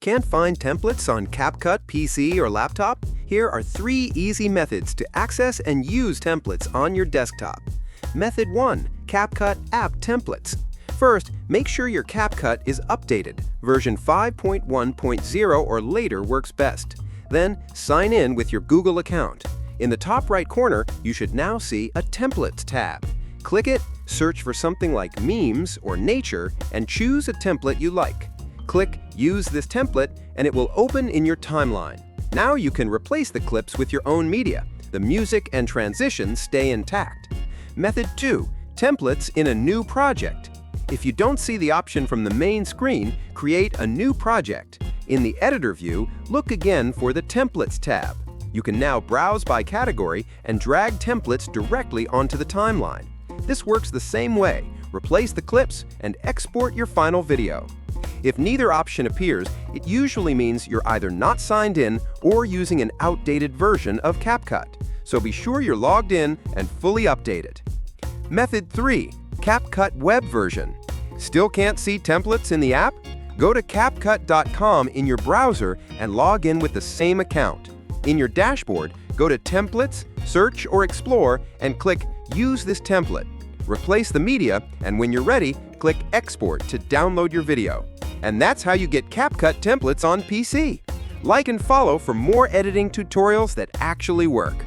Can't find templates on CapCut PC or laptop? Here are 3 easy methods to access and use templates on your desktop. Method 1. CapCut App Templates. First, make sure your CapCut is updated. Version 5.1.0 or later works best. Then, sign in with your Google account. In the top right corner, you should now see a Templates tab. Click it, search for something like memes or nature, and choose a template you like. Click Use this template, and it will open in your timeline. Now you can replace the clips with your own media. The music and transitions stay intact. Method 2. Templates in a new project. If you don't see the option from the main screen, create a new project. In the editor view, look again for the Templates tab. You can now browse by category and drag templates directly onto the timeline. This works the same way. Replace the clips and export your final video. If neither option appears, it usually means you're either not signed in or using an outdated version of CapCut. So be sure you're logged in and fully updated. Method 3. CapCut Web Version. Still can't see templates in the app? Go to CapCut.com in your browser and log in with the same account. In your dashboard, go to Templates, Search or Explore, and click Use this template. Replace the media, and when you're ready, click Export to download your video. And that's how you get CapCut templates on PC. Like and follow for more editing tutorials that actually work.